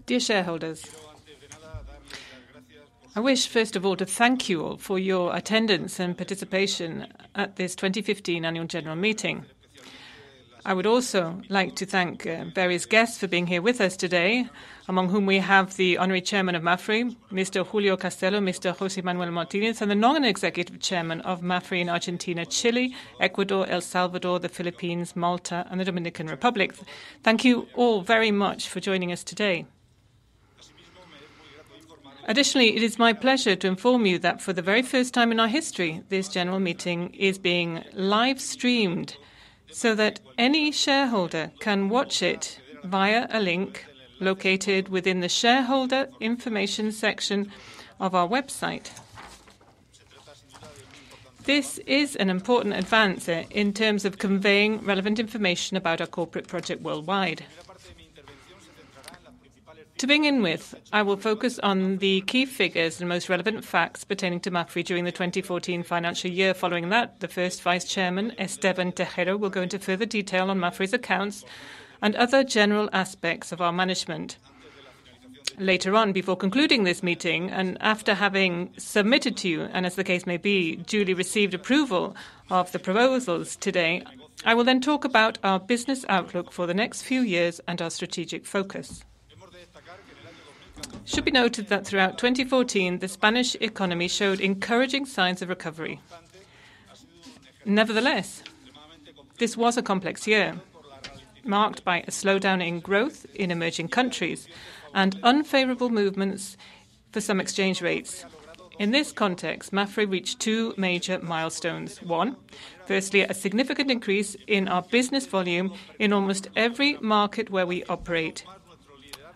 Dear shareholders, I wish first of all to thank you all for your attendance and participation at this 2015 annual general meeting. I would also like to thank various guests for being here with us today, among whom we have the Honorary Chairman of MAPFRE, Mr. Julio Castelo, Mr. José Manuel Martínez, and the non-executive Chairman of MAPFRE in Argentina, Chile, Ecuador, El Salvador, the Philippines, Malta, and the Dominican Republic. Thank you all very much for joining us today. Additionally, it is my pleasure to inform you that for the very first time in our history, this general meeting is being live-streamed so that any shareholder can watch it via a link located within the shareholder information section of our website. This is an important advance in terms of conveying relevant information about our corporate project worldwide. To begin with, I will focus on the key figures and most relevant facts pertaining to MAPFRE during the 2014 financial year. Following that, the first Vice Chairman, Esteban Tejero, will go into further detail on MAPFRE's accounts and other general aspects of our management. Later on, before concluding this meeting, and after having submitted to you, and as the case may be, duly received approval of the proposals today, I will then talk about our business outlook for the next few years and our strategic focus. It should be noted that throughout 2014, the Spanish economy showed encouraging signs of recovery. Nevertheless, this was a complex year, marked by a slowdown in growth in emerging countries and unfavorable movements for some exchange rates. In this context, MAPFRE reached two major milestones. One, firstly, a significant increase in our business volume in almost every market where we operate.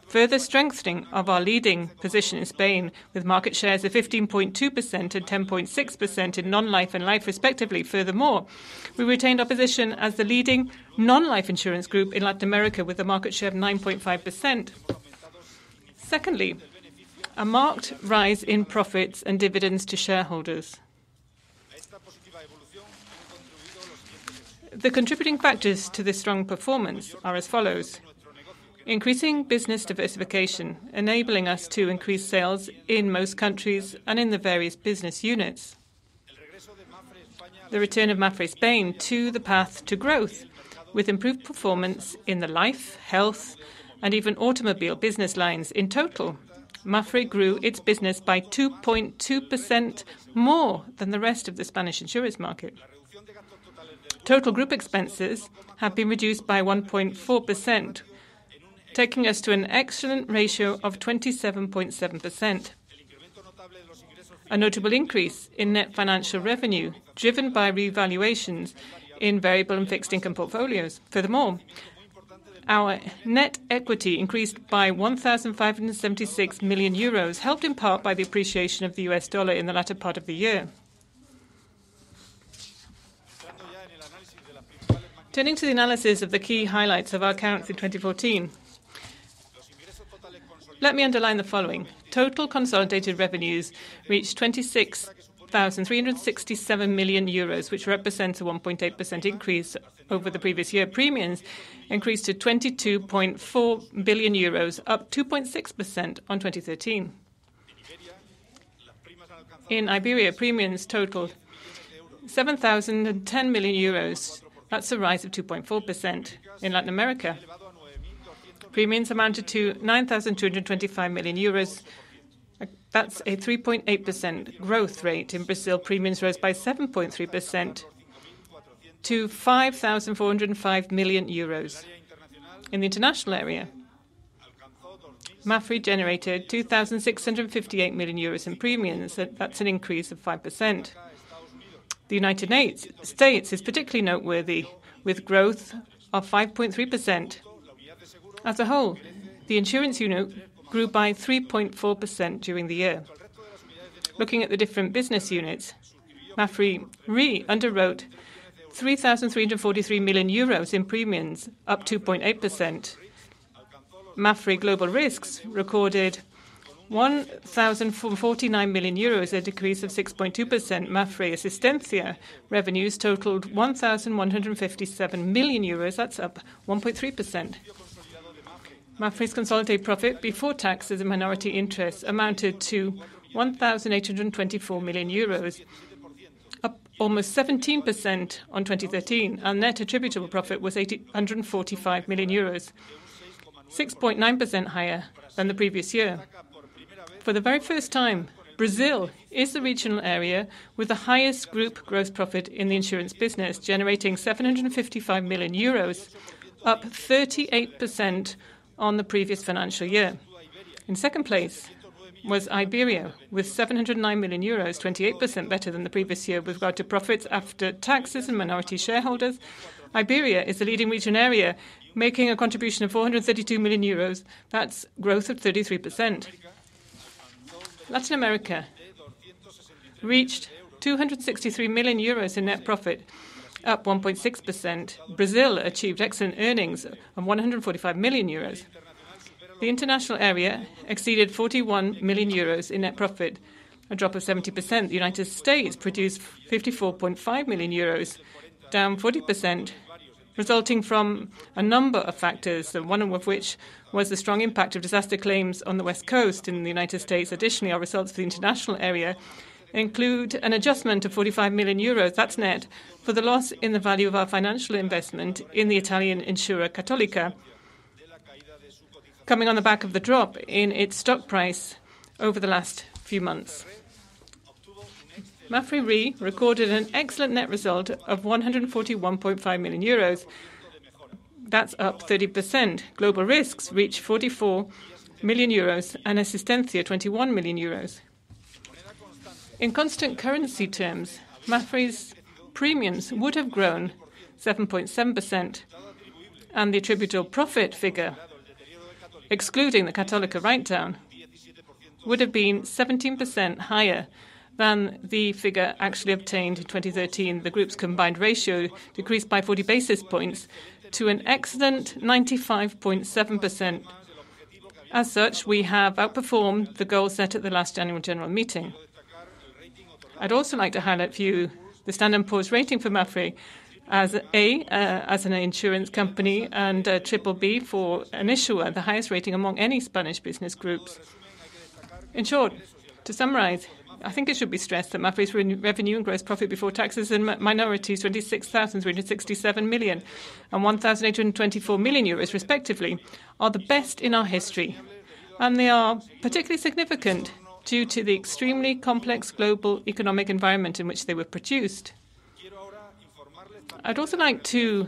Further strengthening of our leading position in Spain, with market shares of 15.2% and 10.6% in non-life and life, respectively. Furthermore, we retained our position as the leading non-life insurance group in Latin America, with a market share of 9.5%. Secondly, a marked rise in profits and dividends to shareholders. The contributing factors to this strong performance are as follows. Increasing business diversification, enabling us to increase sales in most countries and in the various business units. The return of MAPFRE Spain to the path to growth, with improved performance in the life, health, and even automobile business lines. In total, MAPFRE grew its business by 2.2% more than the rest of the Spanish insurance market. Total group expenses have been reduced by 1.4%, taking us to an excellent ratio of 27.7%. A notable increase in net financial revenue, driven by revaluations in variable and fixed income portfolios. Furthermore, our net equity increased by 1,576 million euros, helped in part by the appreciation of the US dollar in the latter part of the year. Turning to the analysis of the key highlights of our accounts in 2014, let me underline the following. Total consolidated revenues reached 26,367 million euros, which represents a 1.8% increase over the previous year. Premiums increased to 22.4 billion euros, up 2.6% on 2013. In Iberia, premiums totaled 7,010 million euros. That's a rise of 2.4%. In Latin America, premiums amounted to 9,225 million euros. That's a 3.8% growth rate. In Brazil, premiums rose by 7.3% to 5,405 million euros. In the international area, MAPFRE generated 2,658 million euros in premiums. That's an increase of 5%. The United States is particularly noteworthy, with growth of 5.3%. As a whole, the insurance unit grew by 3.4% during the year. Looking at the different business units, MAPFRE Re underwrote 3,343 million euros in premiums, up 2.8%. MAPFRE Global Risks recorded 1,049 million euros, a decrease of 6.2%. MAPFRE Asistencia revenues totaled 1,157 million euros. That's up 1.3%. MAPFRE's consolidated profit before taxes and minority interests amounted to 1,824 million euros, up almost 17% on 2013, and net attributable profit was 845 million euros, 6.9% higher than the previous year. For the very first time, Brazil is the regional area with the highest group gross profit in the insurance business, generating 755 million euros, up 38% on the previous financial year. In second place was Iberia, with 709 million euros, 28% better than the previous year with regard to profits after taxes and minority shareholders. Iberia is the leading region area, making a contribution of 432 million euros. That's growth of 33%. Latin America reached 263 million euros in net profit, up 1.6%. Brazil achieved excellent earnings of 145 million euros. The international area exceeded 41 million euros in net profit, a drop of 70%. The United States produced 54.5 million euros, down 40%, resulting from a number of factors, one of which was the strong impact of disaster claims on the West Coast in the United States. Additionally, our results for the international area include an adjustment of 45 million euros, that's net, for the loss in the value of our financial investment in the Italian insurer Cattolica, coming on the back of the drop in its stock price over the last few months. MAPFRE Re recorded an excellent net result of 141.5 million euros. That's up 30%. Global risks reached 44 million euros and Asistencia 21 million euros. In constant currency terms, MAPFRE's premiums would have grown 7.7%, and the attributable profit figure, excluding the Cattolica write-down, would have been 17% higher than the figure actually obtained in 2013. The group's combined ratio decreased by 40 basis points to an excellent 95.7%. As such, we have outperformed the goal set at the last annual general meeting. I'd also like to highlight for you the Standard & Poor's rating for MAPFRE as as an insurance company, and BBB for an issuer, the highest rating among any Spanish business groups. In short, to summarize, I think it should be stressed that MAPFRE's revenue and gross profit before taxes and minorities, 26,367 million and 1,824 million euros, respectively, are the best in our history. And they are particularly significant due to the extremely complex global economic environment in which they were produced. I'd also like to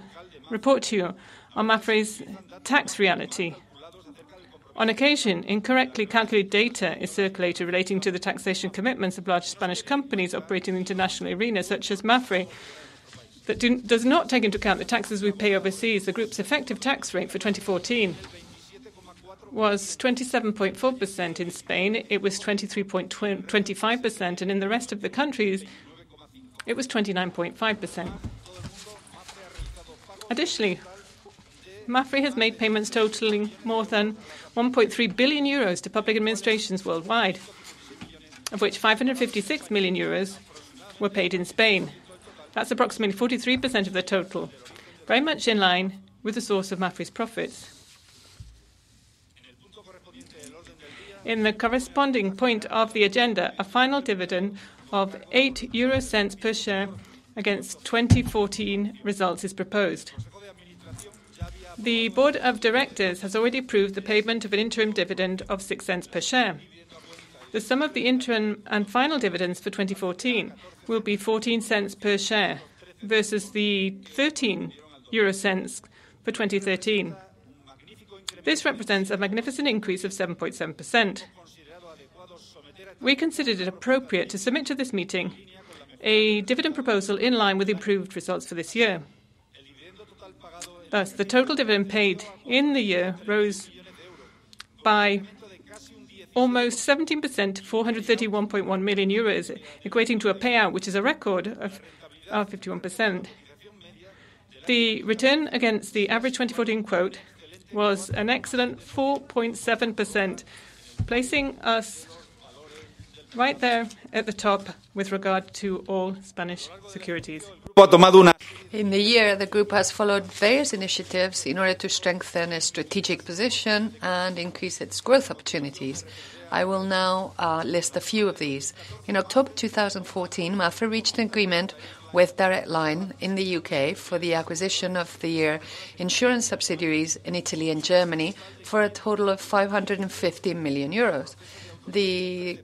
report to you on MAPFRE's tax reality. On occasion, incorrectly calculated data is circulated relating to the taxation commitments of large Spanish companies operating in the international arena, such as MAPFRE, that does not take into account the taxes we pay overseas. The group's effective tax rate for 2014 was 27.4%. In Spain, it was 23.25%, and in the rest of the countries, it was 29.5%. Additionally, MAPFRE has made payments totaling more than 1.3 billion euros to public administrations worldwide, of which 556 million euros were paid in Spain. That's approximately 43% of the total, very much in line with the source of MAPFRE's profits. In the corresponding point of the agenda, a final dividend of 0.08 per share against 2014 results is proposed. The Board of Directors has already approved the payment of an interim dividend of 0.06 per share. The sum of the interim and final dividends for 2014 will be 0.14 per share versus the 0.13 for 2013. This represents a magnificent increase of 7.7%. We considered it appropriate to submit to this meeting a dividend proposal in line with the improved results for this year. Thus, the total dividend paid in the year rose by almost 17% to 431.1 million euros, equating to a payout which is a record of 51%. The return against the average 2014 quote was an excellent 4.7%, placing us right there at the top with regard to all Spanish securities. In the year, the group has followed various initiatives in order to strengthen its strategic position and increase its growth opportunities. I will now list a few of these. In October 2014, MAPFRE reached an agreement with Direct Line in the UK for the acquisition of the insurance subsidiaries in Italy and Germany for a total of 550 million euros. The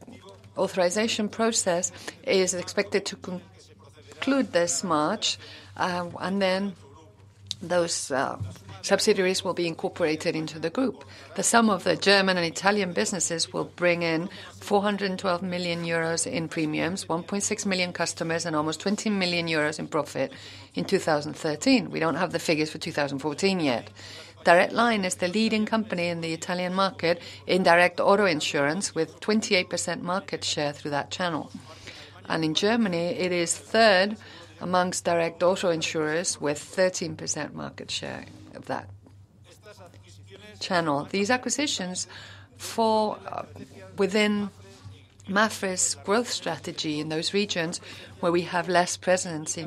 authorization process is expected to conclude this March, and then those subsidiaries will be incorporated into the group. The sum of the German and Italian businesses will bring in 412 million euros in premiums, 1.6 million customers, and almost 20 million euros in profit in 2013. We don't have the figures for 2014 yet. Direct Line is the leading company in the Italian market in direct auto insurance with 28% market share through that channel. And in Germany, it is third amongst direct auto insurers with 13% market share of that channel. These acquisitions fall within MAPFRE's growth strategy in those regions where we have less presence,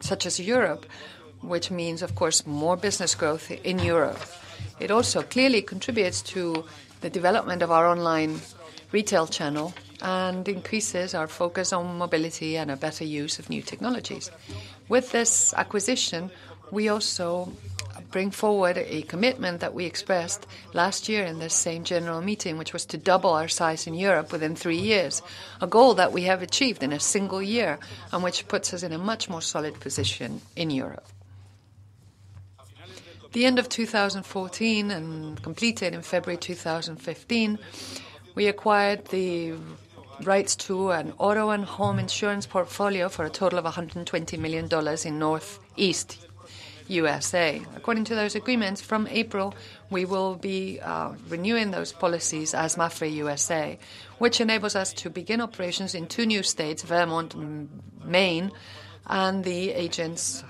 such as Europe, which means, of course, more business growth in Europe. It also clearly contributes to the development of our online retail channel and increases our focus on mobility and a better use of new technologies. With this acquisition, we also bring forward a commitment that we expressed last year in this same general meeting, which was to double our size in Europe within 3 years, a goal that we have achieved in a single year and which puts us in a much more solid position in Europe. The end of 2014 and completed in February 2015, we acquired the rights to an auto and home insurance portfolio for a total of $120 million in Northeast USA. According to those agreements, from April, we will be renewing those policies as MAPFRE USA, which enables us to begin operations in 2 new states, Vermont and Maine, and the agents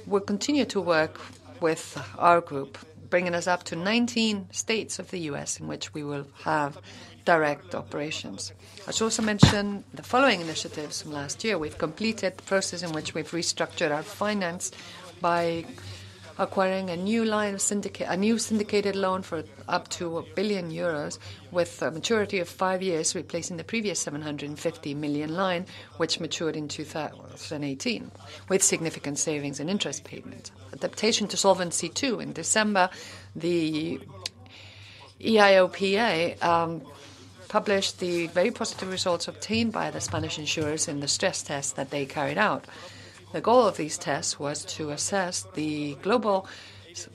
will continue to work with our group, bringing us up to 19 states of the U.S. in which we will have direct operations. I should also mention the following initiatives from last year. We've completed the process in which we've restructured our finance by acquiring a new syndicated loan for up to €1 billion with a maturity of 5 years, replacing the previous 750 million line, which matured in 2018, with significant savings in interest payments. Adaptation to Solvency II. In December, the EIOPA published the very positive results obtained by the Spanish insurers in the stress test that they carried out. The goal of these tests was to assess the global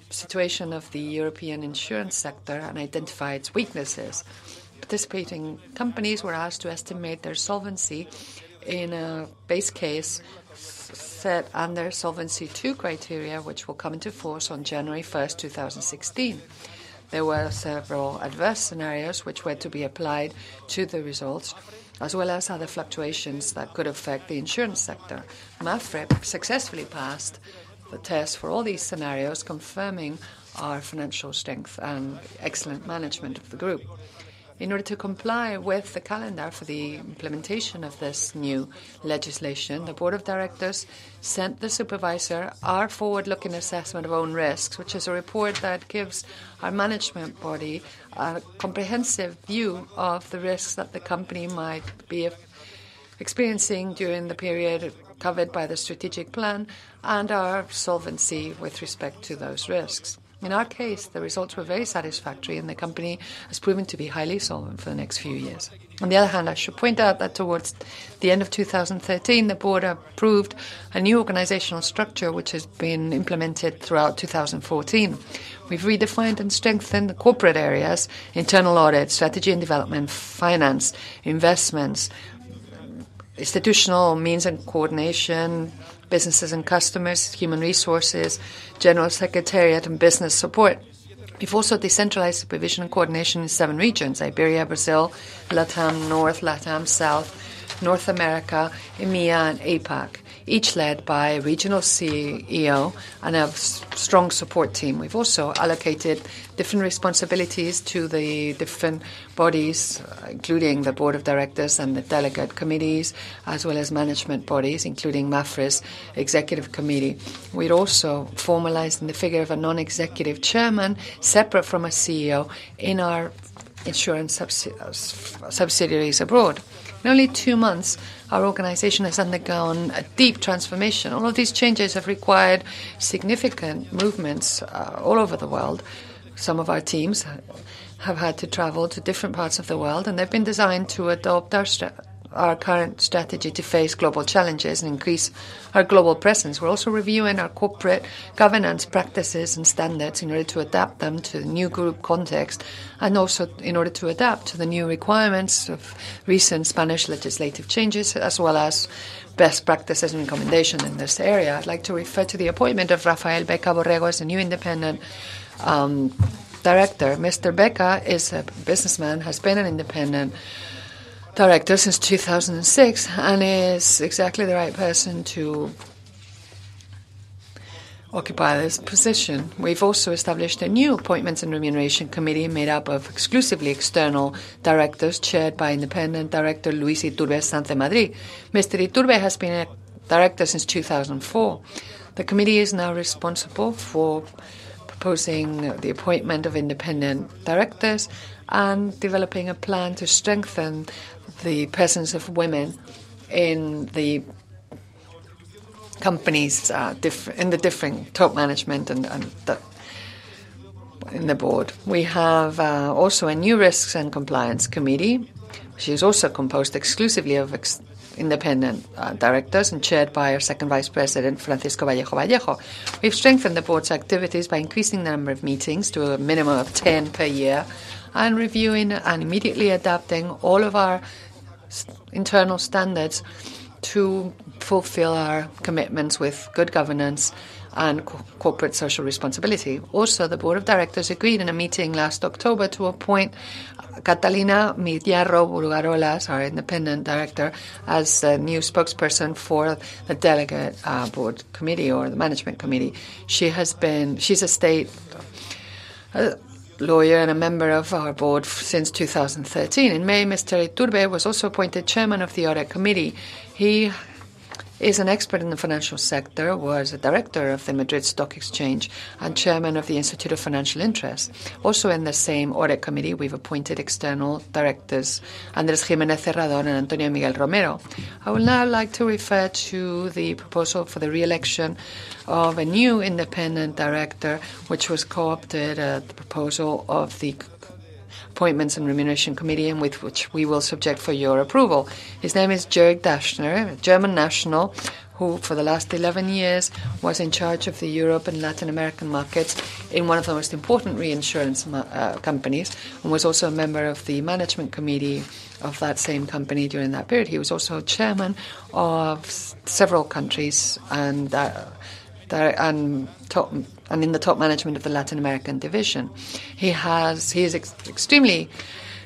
situation of the European insurance sector and identify its weaknesses. Participating companies were asked to estimate their solvency in a base case set under Solvency II criteria, which will come into force on January 1st, 2016. There were several adverse scenarios which were to be applied to the results, as well as other fluctuations that could affect the insurance sector. MAPFRE successfully passed the test for all these scenarios, confirming our financial strength and excellent management of the group. In order to comply with the calendar for the implementation of this new legislation, the Board of Directors sent the supervisor our forward-looking assessment of own risks, which is a report that gives our management body a comprehensive view of the risks that the company might be experiencing during the period covered by the strategic plan and our solvency with respect to those risks. In our case, the results were very satisfactory and the company has proven to be highly solvent for the next few years. On the other hand, I should point out that towards the end of 2013, the board approved a new organizational structure which has been implemented throughout 2014. We've redefined and strengthened the corporate areas: internal audit, strategy and development, finance, investments, institutional means and coordination, businesses and customers, human resources, general secretariat and business support. We've also decentralized supervision and coordination in 7 regions: Iberia, Brazil, LATAM North, LATAM South, North America, EMEA and APAC. each led by a regional CEO and a strong support team. We've also allocated different responsibilities to the different bodies, including the board of directors and the delegate committees, as well as management bodies, including MAPFRE's executive committee. We're also formalizing the figure of a non-executive chairman, separate from a CEO, in our insurance subsidiaries abroad. In only 2 months, our organization has undergone a deep transformation. All of these changes have required significant movements all over the world. Some of our teams have had to travel to different parts of the world, and they've been designed to adopt our current strategy to face global challenges and increase our global presence. We're also reviewing our corporate governance practices and standards in order to adapt them to the new group context, and also in order to adapt to the new requirements of recent Spanish legislative changes, as well as best practices and recommendations in this area. I'd like to refer to the appointment of Rafael Beca Borrego as a new independent director. Mr. Beca is a businessman, has been an independent director since 2006, and is exactly the right person to occupy this position. We've also established a new Appointments and Remuneration Committee made up of exclusively external directors, chaired by independent director Luis Iturbe Sanz de Madrid. Mr. Iturbe has been a director since 2004. The committee is now responsible for proposing the appointment of independent directors and developing a plan to strengthen the presence of women in the companies, in the different top management and in the board. We have also a new Risks and Compliance Committee, which is also composed exclusively of independent directors and chaired by our second Vice President, Francisco Vallejo. We've strengthened the board's activities by increasing the number of meetings to a minimum of 10 per year, and reviewing and immediately adapting all of our internal standards to fulfill our commitments with good governance and corporate social responsibility. Also, the Board of Directors agreed in a meeting last October to appoint Catalina Millarro Burgarolas, our independent director, as the new spokesperson for the delegate board committee or the management committee. She's a state lawyer and a member of our board since 2013. In May, Mr. Iturbe was also appointed chairman of the audit committee. He is an expert in the financial sector, was a director of the Madrid Stock Exchange and chairman of the Institute of Financial Interests. Also in the same audit committee, we've appointed external directors Andrés Jiménez Cerrador and Antonio Miguel Romero. I would now like to refer to the proposal for the re-election of a new independent director, which was co-opted at the proposal of the Appointments and Remuneration Committee, and with which we will subject for your approval. His name is Jörg Daschner, a German national who for the last 11 years was in charge of the Europe and Latin American markets in one of the most important reinsurance companies, and was also a member of the management committee of that same company during that period. He was also chairman of several countries and in the top management of the Latin American division. He is extremely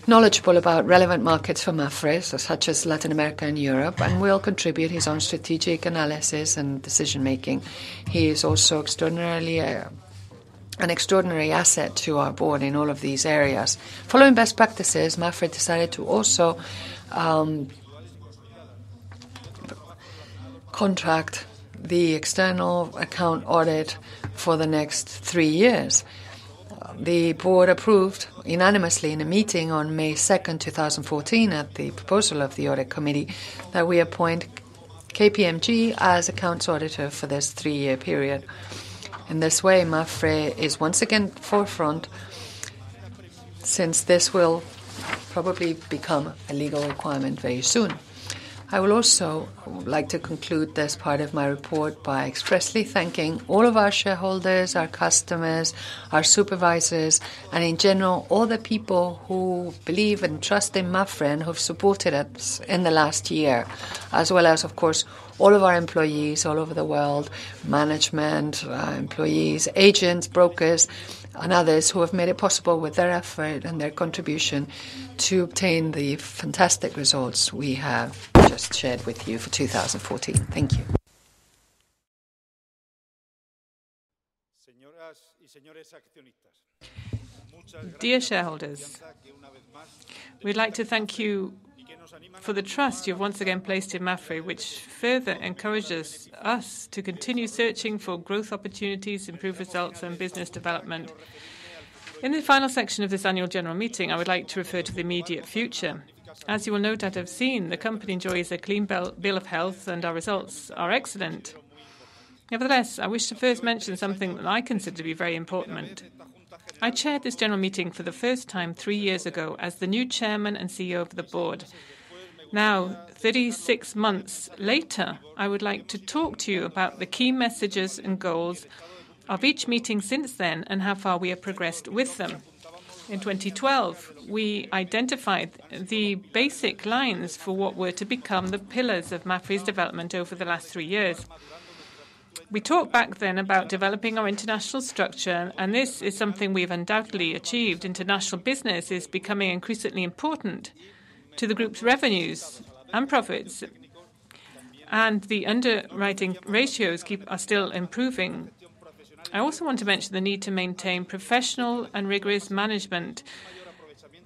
knowledgeable about relevant markets for MAPFRE, such as Latin America and Europe, and will contribute his own strategic analysis and decision-making. He is also an extraordinary asset to our board in all of these areas. Following best practices, MAPFRE decided to also contract the external account audit for the next 3 years. The board approved unanimously in a meeting on May 2nd, 2014, at the proposal of the audit committee, that we appoint KPMG as accounts auditor for this 3-year period. In this way, MAPFRE is once again forefront, since this will probably become a legal requirement very soon. I will also like to conclude this part of my report by expressly thanking all of our shareholders, our customers, our supervisors, and in general all the people who believe and trust in MAPFRE and who have supported us in the last year, as well as, of course, all of our employees all over the world, management, employees, agents, brokers, and others who have made it possible with their effort and their contribution to obtain the fantastic results we have just shared with you for 2014. Thank you. Dear shareholders, we'd like to thank you for the trust you've once again placed in MAPFRE, which further encourages us to continue searching for growth opportunities, improve results and business development. In the final section of this annual general meeting, I would like to refer to the immediate future. As you will no doubt have seen, the company enjoys a clean bill of health and our results are excellent. Nevertheless, I wish to first mention something that I consider to be very important. I chaired this general meeting for the first time 3 years ago as the new chairman and CEO of the board. Now, 36 months later, I would like to talk to you about the key messages and goals of each meeting since then and how far we have progressed with them. In 2012, we identified the basic lines for what were to become the pillars of MAPFRE's development over the last 3 years. We talked back then about developing our international structure, and this is something we've undoubtedly achieved. International business is becoming increasingly important to the group's revenues and profits, and the underwriting ratios are still improving. I also want to mention the need to maintain professional and rigorous management,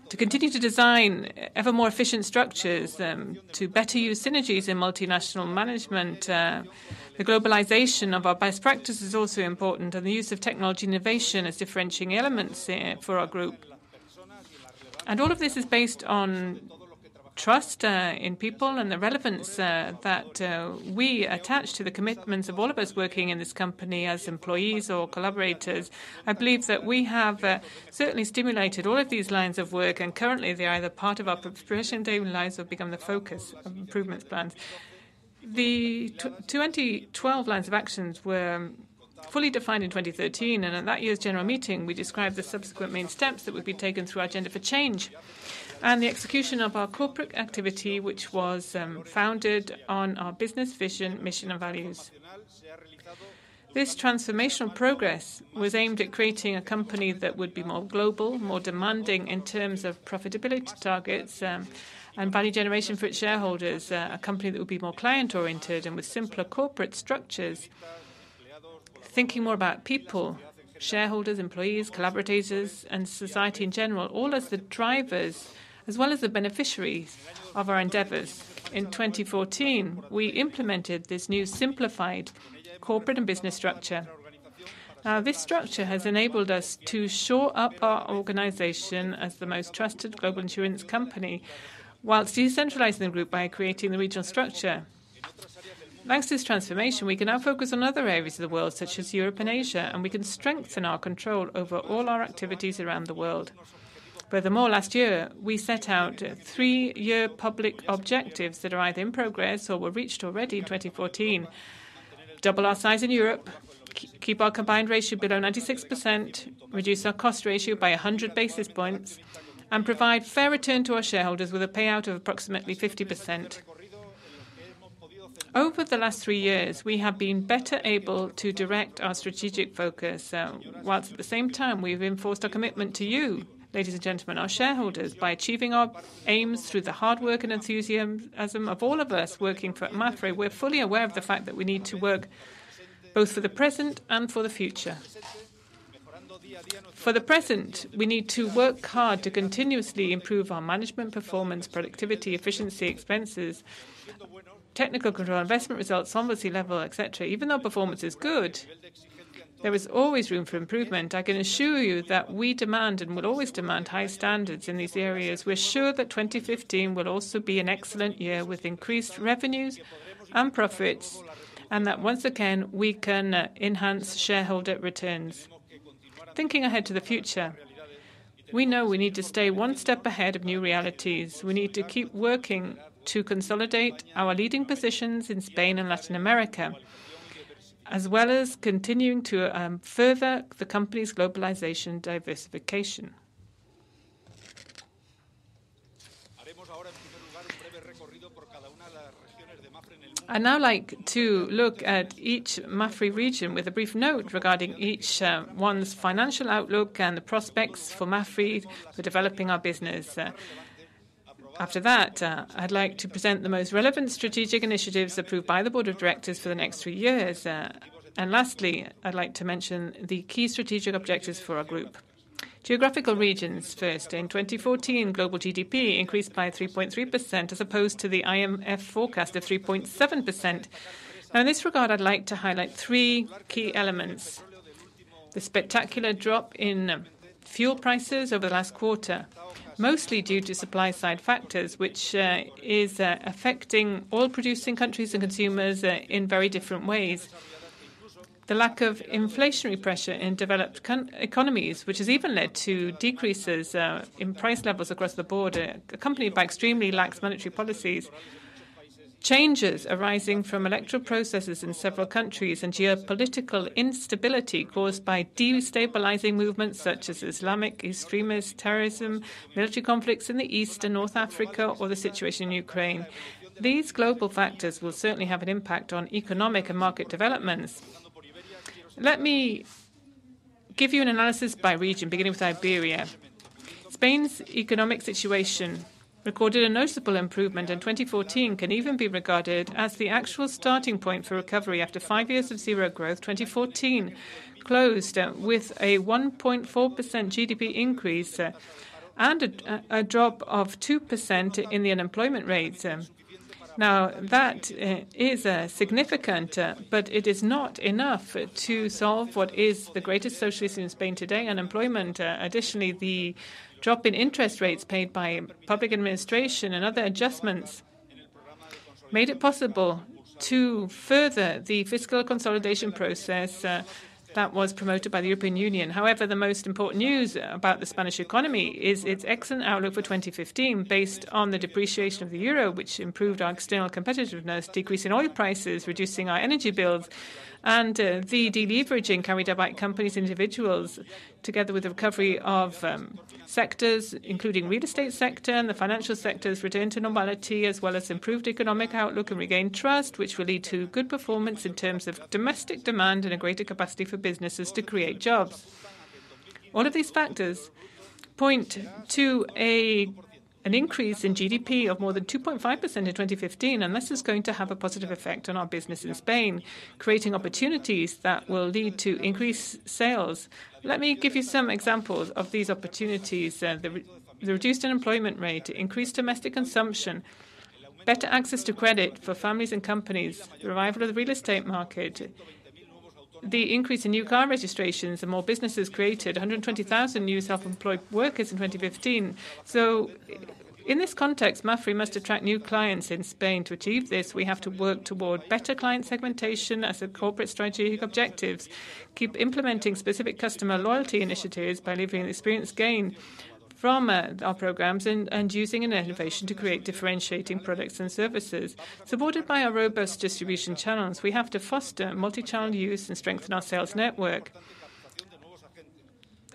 to continue to design ever more efficient structures, to better use synergies in multinational management. The globalization of our best practices is also important, and the use of technology innovation as differentiating elements for our group. And all of this is based on trust in people and the relevance that we attach to the commitments of all of us working in this company as employees or collaborators. I believe that we have certainly stimulated all of these lines of work, and currently they are either part of our professional daily lives or become the focus of improvement plans. The 2012 lines of actions were fully defined in 2013, and at that year's general meeting we described the subsequent main steps that would be taken through our agenda for change and the execution of our corporate activity, which was founded on our business vision, mission and values. This transformational progress was aimed at creating a company that would be more global, more demanding in terms of profitability targets and value generation for its shareholders, a company that would be more client-oriented and with simpler corporate structures, thinking more about people, shareholders, employees, collaborators, and society in general, all as the drivers as well as the beneficiaries of our endeavours. In 2014, we implemented this new simplified corporate and business structure. Now, this structure has enabled us to shore up our organisation as the most trusted global insurance company, whilst decentralising the group by creating the regional structure. Thanks to this transformation, we can now focus on other areas of the world, such as Europe and Asia, and we can strengthen our control over all our activities around the world. Furthermore, last year, we set out 3-year public objectives that are either in progress or were reached already in 2014. Double our size in Europe, keep our combined ratio below 96%, reduce our cost ratio by 100 basis points, and provide fair return to our shareholders with a payout of approximately 50%. Over the last 3 years, we have been better able to direct our strategic focus, whilst at the same time we've enforced our commitment to you, ladies and gentlemen, our shareholders, by achieving our aims through the hard work and enthusiasm of all of us working for MAPFRE. We're fully aware of the fact that we need to work both for the present and for the future. For the present, we need to work hard to continuously improve our management performance, productivity, efficiency, expenses, technical control, investment results, solvency level, etc. Even though performance is good, there is always room for improvement. I can assure you that we demand and will always demand high standards in these areas. We're sure that 2015 will also be an excellent year with increased revenues and profits, and that once again we can enhance shareholder returns. Thinking ahead to the future, we know we need to stay one step ahead of new realities. We need to keep working to consolidate our leading positions in Spain and Latin America, as well as continuing to further the company's globalization diversification. I'd now like to look at each MAPFRE region with a brief note regarding each one's financial outlook and the prospects for MAPFRE for developing our business. After that, I'd like to present the most relevant strategic initiatives approved by the Board of Directors for the next 3 years. And lastly, I'd like to mention the key strategic objectives for our group. Geographical regions first. In 2014, global GDP increased by 3.3% as opposed to the IMF forecast of 3.7%. Now, in this regard, I'd like to highlight three key elements. The spectacular drop in fuel prices over the last quarter, mostly due to supply-side factors, which is affecting oil-producing countries and consumers in very different ways. The lack of inflationary pressure in developed economies, which has even led to decreases in price levels across the board, accompanied by extremely lax monetary policies. Changes arising from electoral processes in several countries and geopolitical instability caused by destabilizing movements such as Islamic extremist terrorism, military conflicts in the East and North Africa, or the situation in Ukraine. These global factors will certainly have an impact on economic and market developments. Let me give you an analysis by region, beginning with Iberia. Spain's economic situation recorded a noticeable improvement, and 2014 can even be regarded as the actual starting point for recovery. After 5 years of zero growth, 2014 closed with a 1.4% GDP increase and a drop of 2% in the unemployment rate. Now, that is significant, but it is not enough to solve what is the greatest social issue in Spain today, unemployment. Additionally, the drop in interest rates paid by public administration and other adjustments made it possible to further the fiscal consolidation process that was promoted by the European Union. However, the most important news about the Spanish economy is its excellent outlook for 2015, based on the depreciation of the euro, which improved our external competitiveness, decreasing oil prices, reducing our energy bills, and the deleveraging carried out by companies and individuals, together with the recovery of sectors, including real estate sector and the financial sector's return to normality, as well as improved economic outlook and regained trust, which will lead to good performance in terms of domestic demand and a greater capacity for businesses to create jobs. All of these factors point to an increase in GDP of more than 2.5% in 2015, and this is going to have a positive effect on our business in Spain, creating opportunities that will lead to increased sales. Let me give you some examples of these opportunities. The reduced unemployment rate, increased domestic consumption, better access to credit for families and companies, the revival of the real estate market, the increase in new car registrations and more businesses created, 120,000 new self-employed workers in 2015. So in this context, MAPFRE must attract new clients in Spain. To achieve this, we have to work toward better client segmentation as a corporate strategic objectives, keep implementing specific customer loyalty initiatives by leveraging the experience gained from our programs and using an innovation to create differentiating products and services. Supported by our robust distribution channels, we have to foster multi-channel use and strengthen our sales network.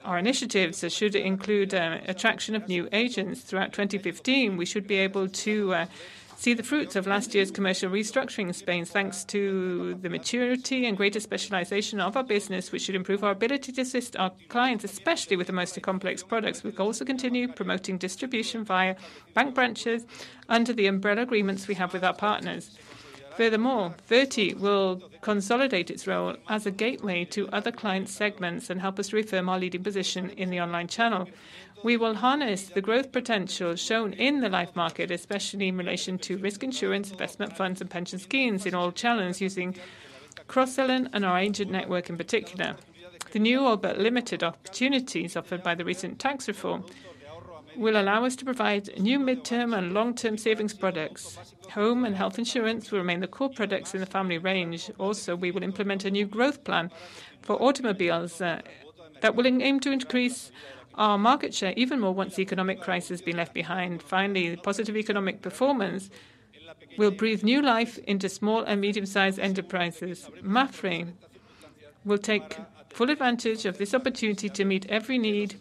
Our initiatives should include attraction of new agents. Throughout 2015, we should be able to see the fruits of last year's commercial restructuring in Spain, thanks to the maturity and greater specialization of our business, which should improve our ability to assist our clients, especially with the most complex products. We will also continue promoting distribution via bank branches under the umbrella agreements we have with our partners. Furthermore, Verti will consolidate its role as a gateway to other client segments and help us reaffirm our leading position in the online channel. We will harness the growth potential shown in the life market, especially in relation to risk insurance, investment funds and pension schemes in all channels, using cross-selling and our agent network in particular. The new, albeit limited, opportunities offered by the recent tax reform will allow us to provide new mid-term and long-term savings products. Home and health insurance will remain the core products in the family range. Also, we will implement a new growth plan for automobiles that will aim to increase our market share even more once the economic crisis has been left behind. Finally, the positive economic performance will breathe new life into small and medium-sized enterprises. MAPFRE will take full advantage of this opportunity to meet every need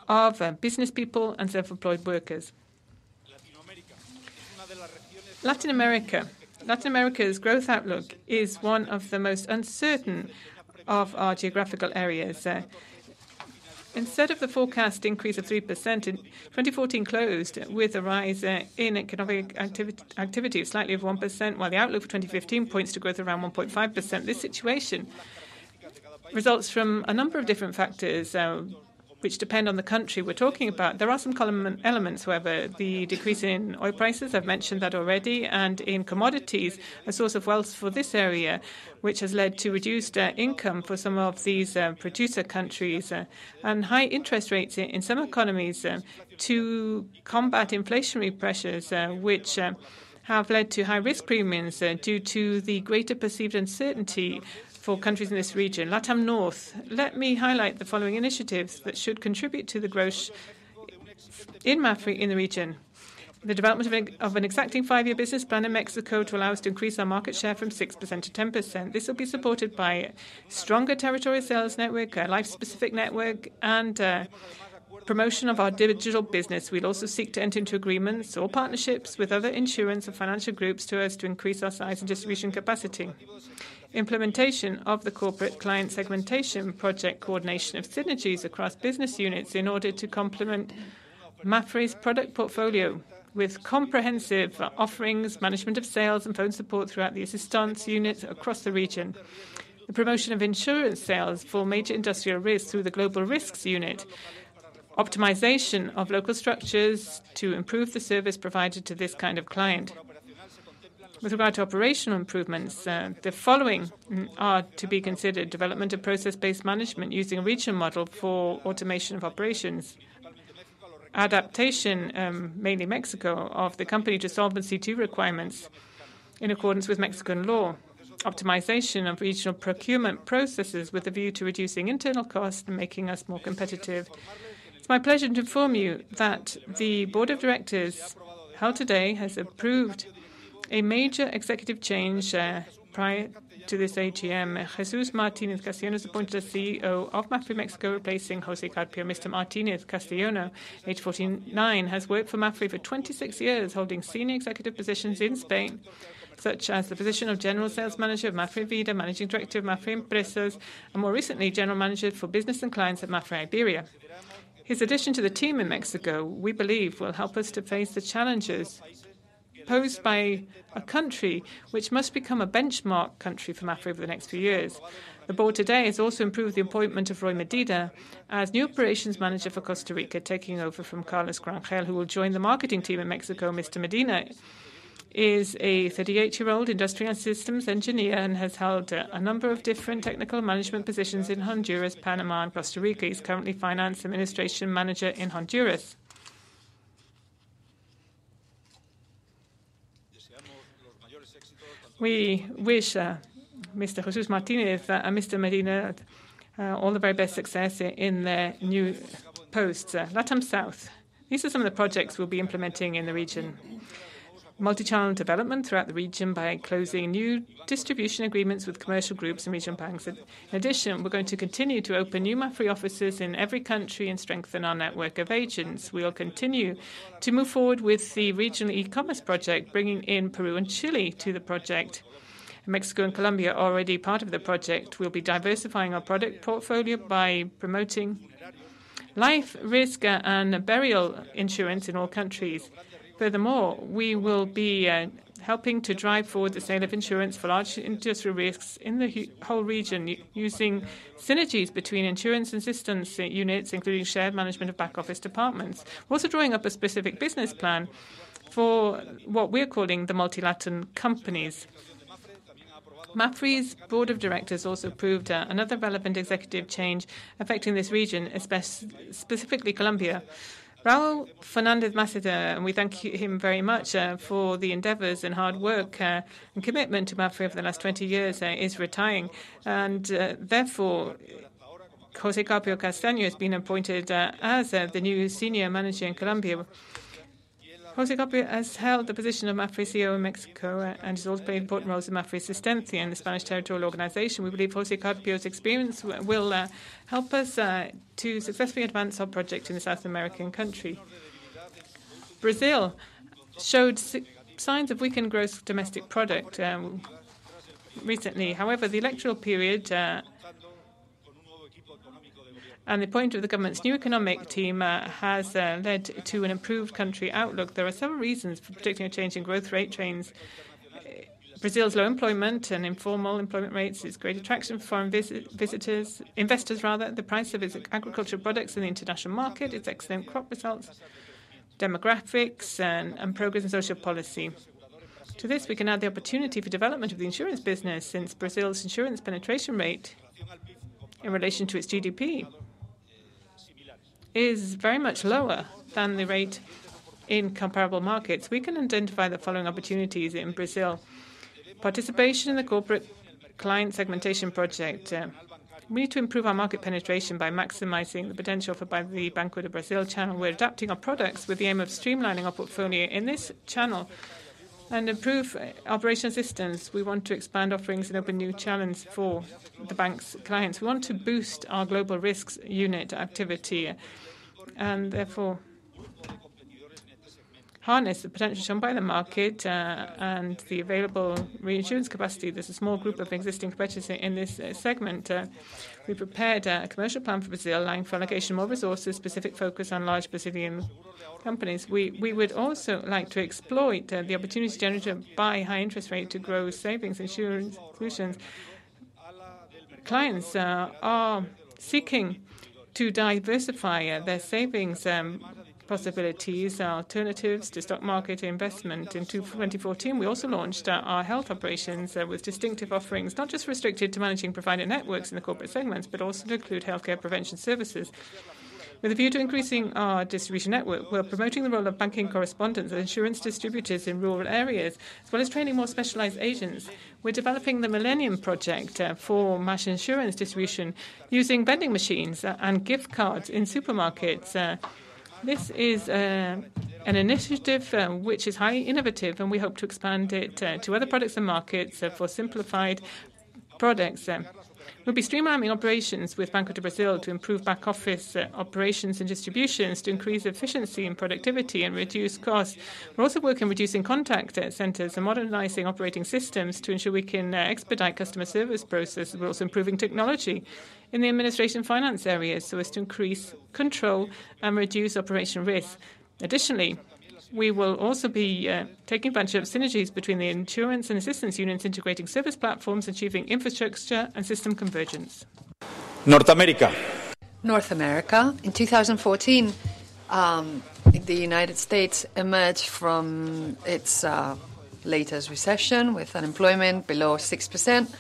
of business people and self-employed workers. Latin America's growth outlook is one of the most uncertain of our geographical areas. Instead of the forecast increase of 3%, in 2014 closed with a rise in economic activity of slightly over 1%, while the outlook for 2015 points to growth around 1.5%. This situation results from a number of different factors which depend on the country we're talking about. There are some common elements, however. The decrease in oil prices, I've mentioned that already, and in commodities, a source of wealth for this area, which has led to reduced income for some of these producer countries, and high interest rates in some economies to combat inflationary pressures, which have led to high risk premiums due to the greater perceived uncertainty for countries in this region. LATAM North, let me highlight the following initiatives that should contribute to the growth in MAPFRE in the region. The development of an exacting 5-year business plan in Mexico to allow us to increase our market share from 6% to 10%. This will be supported by a stronger territorial sales network, a life-specific network, and promotion of our digital business. We'll also seek to enter into agreements or partnerships with other insurance and financial groups to increase our size and distribution capacity. Implementation of the corporate client segmentation project, coordination of synergies across business units in order to complement MAPFRE's product portfolio with comprehensive offerings, management of sales and phone support throughout the assistance units across the region. The promotion of insurance sales for major industrial risks through the Global Risks Unit. Optimization of local structures to improve the service provided to this kind of client. With regard to operational improvements, the following are to be considered: development of process-based management using a regional model for automation of operations, adaptation, mainly Mexico, of the company to Solvency II requirements in accordance with Mexican law, optimization of regional procurement processes with a view to reducing internal costs and making us more competitive. It's my pleasure to inform you that the Board of Directors held today has approved a major executive change prior to this AGM. Jesús Martínez Castellano is appointed as CEO of MAPFRE Mexico, replacing José Carpio. Mr. Martínez Castellano, age 49, has worked for MAPFRE for 26 years, holding senior executive positions in Spain, such as the position of General Sales Manager of MAPFRE Vida, Managing Director of MAPFRE Empresas, and more recently, General Manager for Business and Clients at MAPFRE Iberia. His addition to the team in Mexico, we believe, will help us to face the challenges posed by a country which must become a benchmark country for MAPFRE over the next few years. The board today has also approved the appointment of Roy Medina as new operations manager for Costa Rica, taking over from Carlos Grangel, who will join the marketing team in Mexico. Mr. Medina is a 38-year-old industrial systems engineer and has held a number of different technical management positions in Honduras, Panama, and Costa Rica. He's currently finance administration manager in Honduras. We wish Mr. Jesús Martínez and Mr. Medina all the very best success in their new posts. LATAM South. These are some of the projects we'll be implementing in the region. Multi-channel development throughout the region by closing new distribution agreements with commercial groups and regional banks. In addition, we're going to continue to open new MAPFRE offices in every country and strengthen our network of agents. We'll continue to move forward with the regional e-commerce project, bringing in Peru and Chile to the project. Mexico and Colombia are already part of the project. We'll be diversifying our product portfolio by promoting life, risk, and burial insurance in all countries. Furthermore, we will be helping to drive forward the sale of insurance for large industrial risks in the whole region, using synergies between insurance and assistance units, including shared management of back-office departments. We're also drawing up a specific business plan for what we're calling the multilateral companies. MAPFRE's Board of Directors also approved another relevant executive change affecting this region, specifically Colombia. Raul Fernandez Maceda, and we thank him very much for the endeavors and hard work and commitment to MAPFRE over the last 20 years, is retiring. And therefore, José Carpio Castaño has been appointed as the new senior manager in Colombia. José Carpio has held the position of MAPFRE CEO in Mexico and has also played important roles in MAPFRE Asistencia in the Spanish territorial organization. We believe José Carpio's experience will help us to successfully advance our project in the South American country. Brazil showed signs of weakened gross domestic product recently. However, the electoral period And the point of the government's new economic team has led to an improved country outlook. There are several reasons for predicting a change in growth rate trends. Brazil's low employment and informal employment rates, its great attraction for foreign investors, the price of its agricultural products in the international market, its excellent crop results, demographics, and progress in social policy. To this, we can add the opportunity for development of the insurance business, since Brazil's insurance penetration rate in relation to its GDP is very much lower than the rate in comparable markets. We can identify the following opportunities in Brazil. Participation in the corporate client segmentation project. We need to improve our market penetration by maximizing the potential for the Banco do Brasil channel. We're adapting our products with the aim of streamlining our portfolio in this channel and improve operational systems. We want to expand offerings and open new channels for the bank's clients. We want to boost our global risks unit activity and therefore harness the potential shown by the market and the available reinsurance capacity. There's a small group of existing competitors in this segment. We prepared a commercial plan for Brazil, allowing for allocation of more resources, specific focus on large Brazilian companies. We would also like to exploit the opportunity generated by high interest rate to grow savings insurance solutions. Clients are seeking to diversify their savings possibilities, alternatives to stock market investment. In 2014, we also launched our health operations with distinctive offerings, not just restricted to managing provider networks in the corporate segments, but also to include healthcare prevention services. With a view to increasing our distribution network, we're promoting the role of banking correspondents and insurance distributors in rural areas, as well as training more specialized agents. We're developing the Millennium Project for mass insurance distribution using vending machines and gift cards in supermarkets. This is an initiative which is highly innovative, and we hope to expand it to other products and markets for simplified products. We'll be streamlining operations with Banco do Brasil to improve back-office operations and distributions, to increase efficiency and productivity and reduce costs. We're also working on reducing contact centers and modernizing operating systems to ensure we can expedite customer service processes. We're also improving technology in the administration finance areas so as to increase control and reduce operational risk. Additionally, we will also be taking advantage of synergies between the insurance and assistance units, integrating service platforms, achieving infrastructure and system convergence. North America. In 2014, the United States emerged from its latest recession with unemployment below 6%.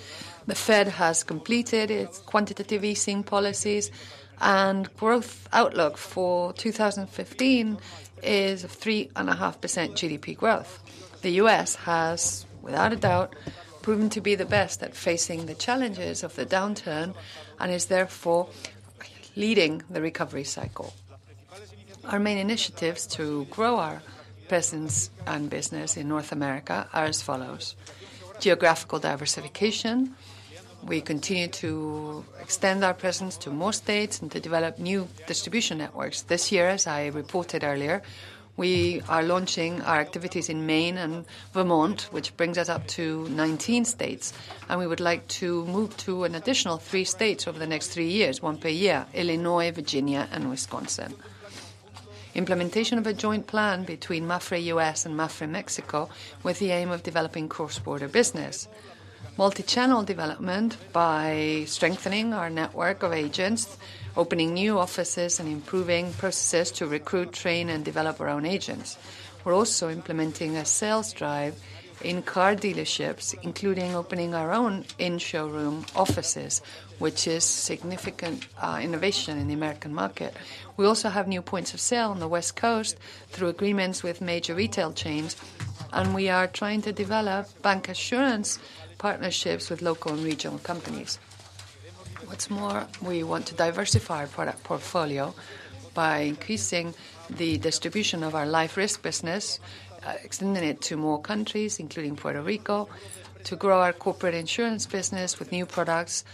The Fed has completed its quantitative easing policies, and growth outlook for 2015 is 3.5% GDP growth. The U.S. has, without a doubt, proven to be the best at facing the challenges of the downturn and is therefore leading the recovery cycle. Our main initiatives to grow our presence and business in North America are as follows. Geographical diversification. We continue to extend our presence to more states and to develop new distribution networks. This year, as I reported earlier, we are launching our activities in Maine and Vermont, which brings us up to 19 states. And we would like to move to an additional 3 states over the next 3 years, 1 per year, Illinois, Virginia, and Wisconsin. Implementation of a joint plan between MAPFRE US and MAPFRE Mexico with the aim of developing cross-border business. Multi-channel development by strengthening our network of agents, opening new offices and improving processes to recruit, train and develop our own agents. We're also implementing a sales drive in car dealerships, including opening our own in-showroom offices, which is significant innovation in the American market. We also have new points of sale on the West Coast through agreements with major retail chains, and we are trying to develop bank assurance partnerships with local and regional companies. What's more, we want to diversify our product portfolio by increasing the distribution of our life risk business, extending it to more countries, including Puerto Rico, to grow our corporate insurance business with new products,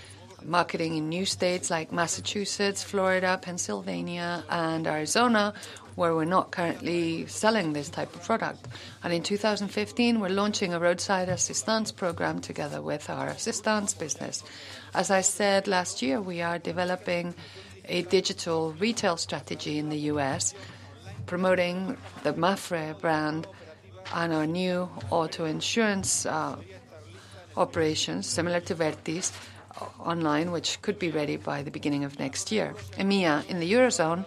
marketing in new states like Massachusetts, Florida, Pennsylvania, and Arizona, where we're not currently selling this type of product. And in 2015, we're launching a roadside assistance program together with our assistance business. As I said last year, we are developing a digital retail strategy in the US, promoting the MAPFRE brand and our new auto insurance operations, similar to Huertas, online, which could be ready by the beginning of next year. EMEA, in the Eurozone,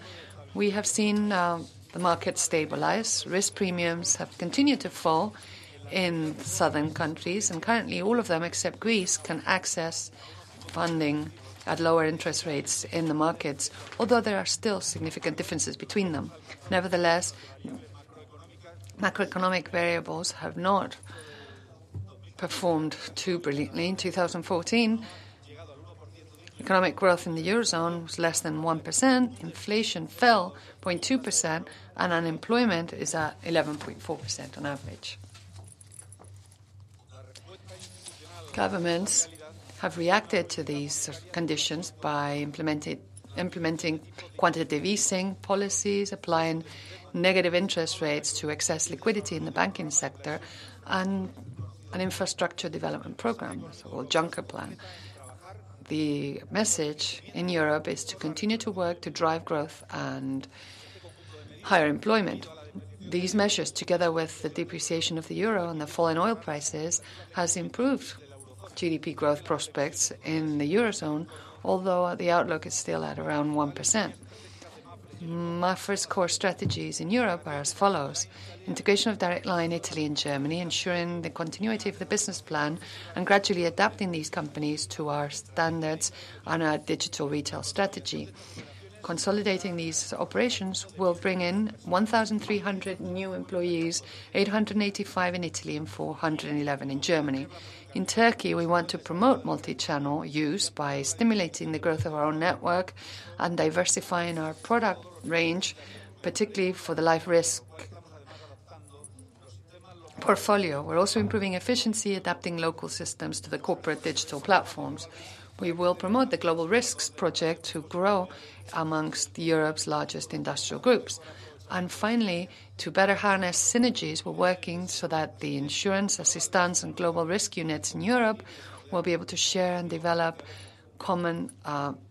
we have seen the market stabilize. Risk premiums have continued to fall in southern countries, and currently all of them except Greece can access funding at lower interest rates in the markets, although there are still significant differences between them. Nevertheless, macroeconomic variables have not performed too brilliantly. In 2014, economic growth in the Eurozone was less than 1%, inflation fell 0.2%, and unemployment is at 11.4% on average. Governments have reacted to these conditions by implementing quantitative easing policies, applying negative interest rates to excess liquidity in the banking sector, and an infrastructure development program, the so-called Juncker Plan. The message in Europe is to continue to work to drive growth and higher employment. These measures, together with the depreciation of the euro and the fall in oil prices, has improved GDP growth prospects in the Eurozone, although the outlook is still at around 1%. MAPFRE's core strategies in Europe are as follows: integration of Direct Line Italy and Germany, ensuring the continuity of the business plan and gradually adapting these companies to our standards and our digital retail strategy. Consolidating these operations will bring in 1,300 new employees, 885 in Italy and 411 in Germany. In Turkey, we want to promote multi-channel use by stimulating the growth of our own network and diversifying our product range, particularly for the life risk portfolio. We're also improving efficiency, adapting local systems to the corporate digital platforms. We will promote the Global Risks project to grow amongst Europe's largest industrial groups. And finally, to better harness synergies, we're working so that the insurance, assistance, and global risk units in Europe will be able to share and develop common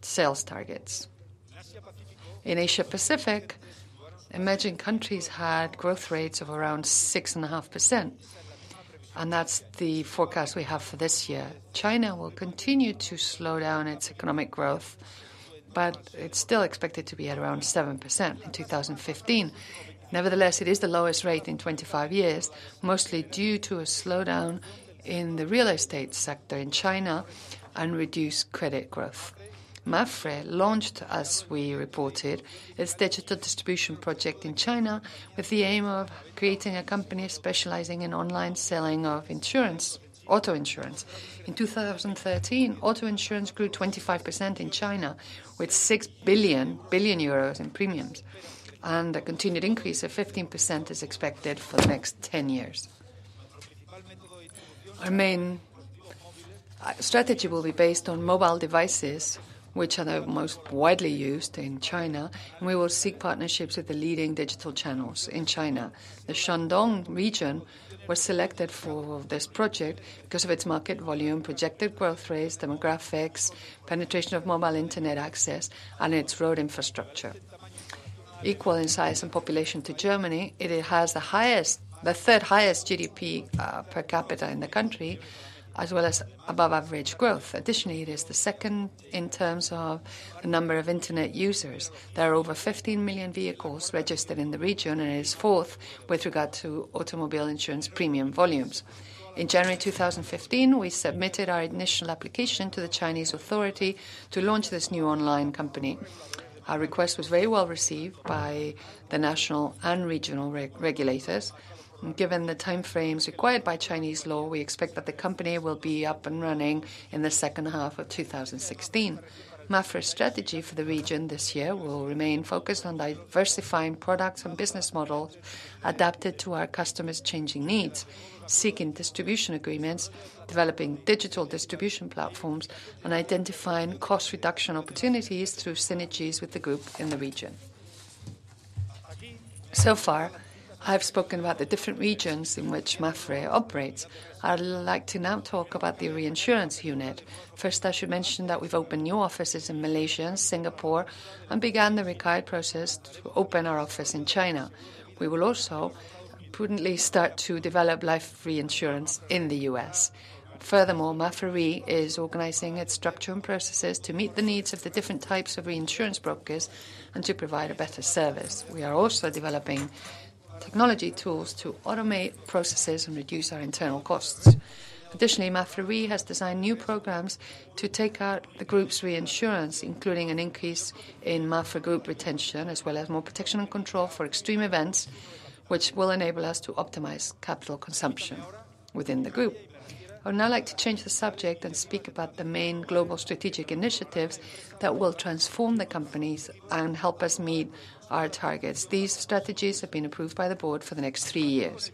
sales targets. In Asia-Pacific, emerging countries had growth rates of around 6.5%. And that's the forecast we have for this year. China will continue to slow down its economic growth, but it's still expected to be at around 7% in 2015. Nevertheless, it is the lowest rate in 25 years, mostly due to a slowdown in the real estate sector in China and reduced credit growth. MAPFRE launched, as we reported, its digital distribution project in China with the aim of creating a company specializing in online selling of insurance, auto insurance. In 2013, auto insurance grew 25% in China, with 6 billion euros in premiums, and a continued increase of 15% is expected for the next 10 years. Our main strategy will be based on mobile devices, which are the most widely used in China, and we will seek partnerships with the leading digital channels in China. The Shandong region was selected for this project because of its market volume, projected growth rates, demographics, penetration of mobile internet access, and its road infrastructure. Equal in size and population to Germany, it has the third highest GDP per capita in the country, as well as above average growth. Additionally, it is the second in terms of the number of internet users. There are over 15 million vehicles registered in the region, and it is fourth with regard to automobile insurance premium volumes. In January 2015, we submitted our initial application to the Chinese authority to launch this new online company. Our request was very well received by the national and regional regulators. Given the timeframes required by Chinese law, we expect that the company will be up and running in the second half of 2016. MAPFRE's strategy for the region this year will remain focused on diversifying products and business models adapted to our customers' changing needs, seeking distribution agreements, developing digital distribution platforms, and identifying cost reduction opportunities through synergies with the group in the region. So far, I've spoken about the different regions in which MAPFRE operates. I'd like to now talk about the reinsurance unit. First, I should mention that we've opened new offices in Malaysia and Singapore and began the required process to open our office in China. We will also prudently start to develop life reinsurance in the US. Furthermore, MAPFRE is organizing its structure and processes to meet the needs of the different types of reinsurance brokers and to provide a better service. We are also developing technology tools to automate processes and reduce our internal costs. Additionally, MAPFRE has designed new programs to take out the group's reinsurance, including an increase in MAPFRE group retention, as well as more protection and control for extreme events, which will enable us to optimize capital consumption within the group. I would now like to change the subject and speak about the main global strategic initiatives that will transform the companies and help us meet our targets. These strategies have been approved by the board for the next 3 years.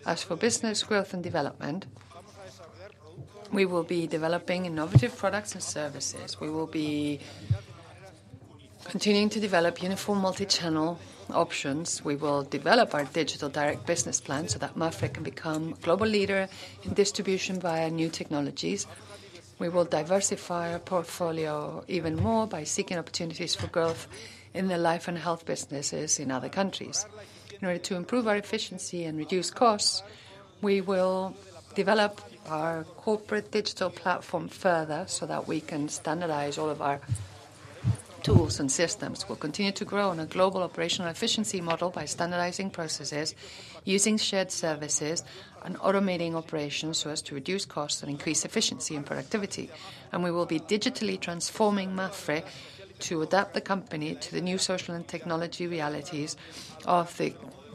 As for business growth and development, we will be developing innovative products and services. We will be continuing to develop uniform multi-channel options. We will develop our digital direct business plan so that MAPFRE can become a global leader in distribution via new technologies. We will diversify our portfolio even more by seeking opportunities for growth in the life and health businesses in other countries. In order to improve our efficiency and reduce costs, we will develop our corporate digital platform further so that we can standardize all of our tools and systems. We'll continue to grow on a global operational efficiency model by standardizing processes, using shared services, and automating operations so as to reduce costs and increase efficiency and productivity. And we will be digitally transforming MAPFRE to adapt the company to the new social and technology realities of the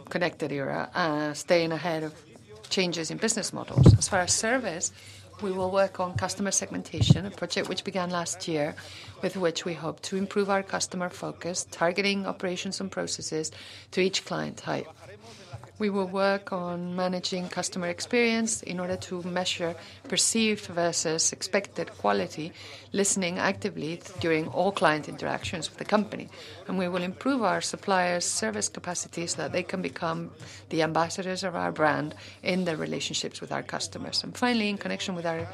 connected era, staying ahead of changes in business models. As far as service, we will work on customer segmentation, a project which began last year, with which we hope to improve our customer focus, targeting operations and processes to each client type. We will work on managing customer experience in order to measure perceived versus expected quality, listening actively during all client interactions with the company. And we will improve our suppliers' service capacity so that they can become the ambassadors of our brand in their relationships with our customers. And finally, in connection with our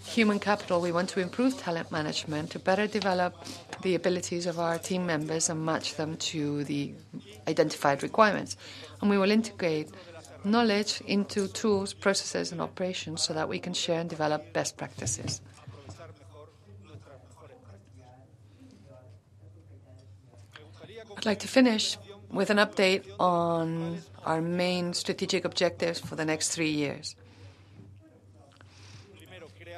human capital, we want to improve talent management to better develop the abilities of our team members and match them to the identified requirements. And we will integrate knowledge into tools, processes, and operations so that we can share and develop best practices. I'd like to finish with an update on our main strategic objectives for the next 3 years.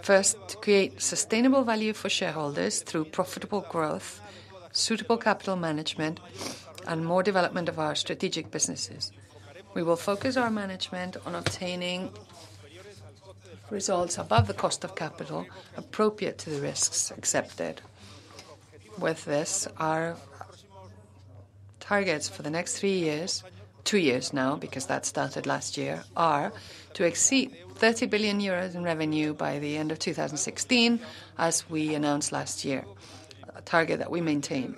First, to create sustainable value for shareholders through profitable growth, suitable capital management, and more development of our strategic businesses. We will focus our management on obtaining results above the cost of capital, appropriate to the risks accepted. With this, our targets for the next 3 years, 2 years now, because that started last year, are to exceed 30 billion euros in revenue by the end of 2016, as we announced last year, a target that we maintain.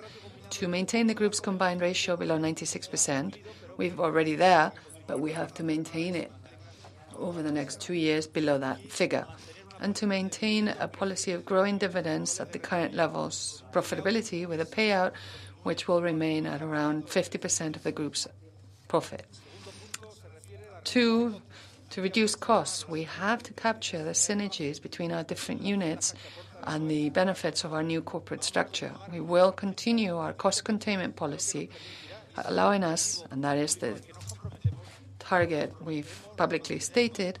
To maintain the group's combined ratio below 96%, we're already there, but we have to maintain it over the next 2 years below that figure. And to maintain a policy of growing dividends at the current levels of profitability with a payout which will remain at around 50% of the group's profit. 2, to reduce costs, we have to capture the synergies between our different units and the benefits of our new corporate structure. We will continue our cost containment policy, allowing us, and that is the target we've publicly stated,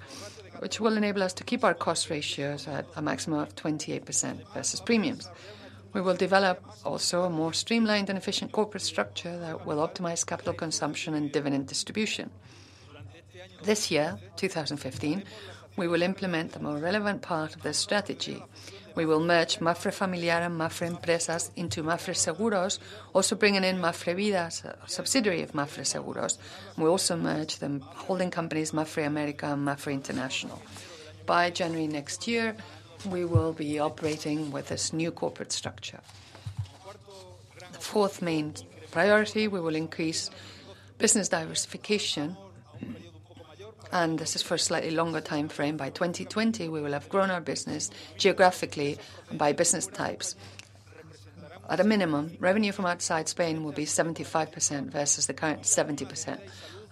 which will enable us to keep our cost ratios at a maximum of 28% versus premiums. We will develop also a more streamlined and efficient corporate structure that will optimize capital consumption and dividend distribution. This year, 2015, we will implement the more relevant part of this strategy. We will merge MAPFRE Familiar and MAPFRE Empresas into MAPFRE Seguros, also bringing in MAPFRE Vida, a subsidiary of MAPFRE Seguros. We also merge the holding companies MAPFRE America and MAPFRE International. By January next year, we will be operating with this new corporate structure. The fourth main priority, we will increase Business diversification, and this is for a slightly longer time frame. By 2020, we will have grown our business geographically and by business types. At a minimum, revenue from outside Spain will be 75% versus the current 70%.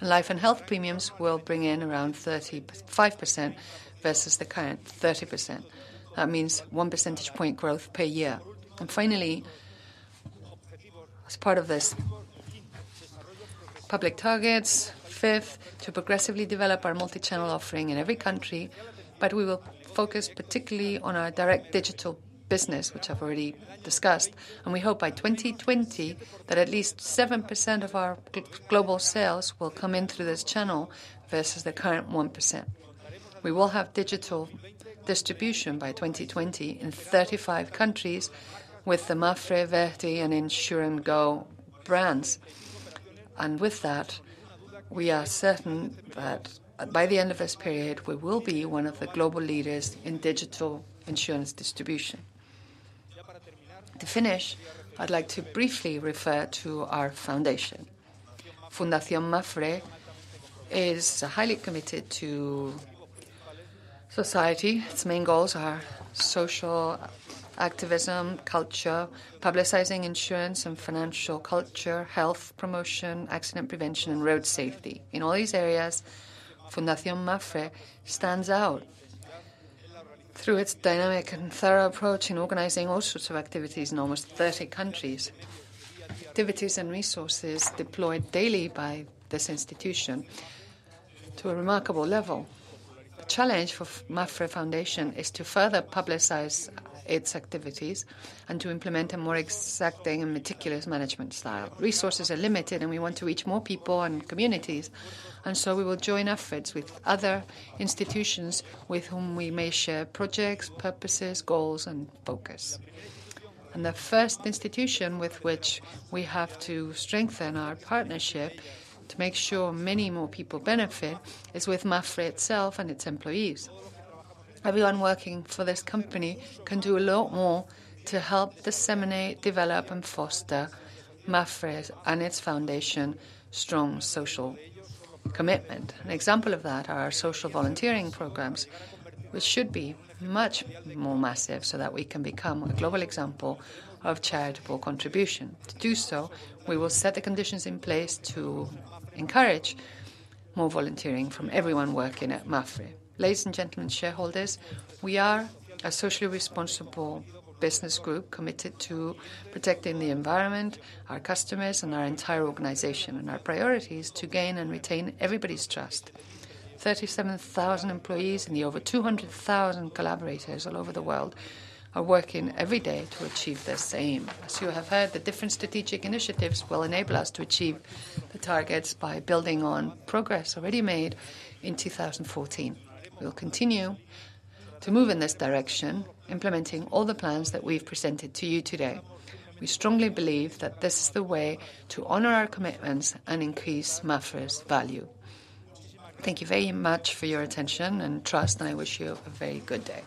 And life and health premiums will bring in around 35% versus the current 30%. That means 1 percentage point growth per year. And finally, as part of this, public targets, fifth, to progressively develop our multi-channel offering in every country, but we will focus particularly on our direct digital business, which I've already discussed, and we hope by 2020 that at least 7% of our global sales will come in through this channel versus the current 1%. We will have digital distribution by 2020 in 35 countries with the MAPFRE, Verti and Insure & Go brands. And with that, we are certain that by the end of this period, we will be one of the global leaders in digital insurance distribution. To finish, I'd like to briefly refer to our foundation. Fundación MAPFRE is highly committed to society. Its main goals are social activism, culture, publicizing insurance and financial culture, health promotion, accident prevention, and road safety. In all these areas, Fundación MAPFRE stands out through its dynamic and thorough approach in organizing all sorts of activities in almost 30 countries. Activities and resources deployed daily by this institution to a remarkable level. The challenge for MAPFRE Foundation is to further publicize its activities and to implement a more exacting and meticulous management style. Resources are limited and we want to reach more people and communities, and so we will join efforts with other institutions with whom we may share projects, purposes, goals and focus. And the first institution with which we have to strengthen our partnership to make sure many more people benefit is with MAPFRE itself and its employees. Everyone working for this company can do a lot more to help disseminate, develop and foster MAPFRE and its foundation strong social commitment. An example of that are our social volunteering programs, which should be much more massive so that we can become a global example of charitable contribution. To do so, we will set the conditions in place to encourage more volunteering from everyone working at MAPFRE. Ladies and gentlemen, shareholders, we are a socially responsible business group committed to protecting the environment, our customers, and our entire organization. And our priority is to gain and retain everybody's trust. 37,000 employees and the over 200,000 collaborators all over the world are working every day to achieve this aim. As you have heard, the different strategic initiatives will enable us to achieve the targets by building on progress already made in 2014. We will continue to move in this direction, implementing all the plans that we've presented to you today. We strongly believe that this is the way to honor our commitments and increase MAPFRE's value. Thank you very much for your attention and trust, and I wish you a very good day.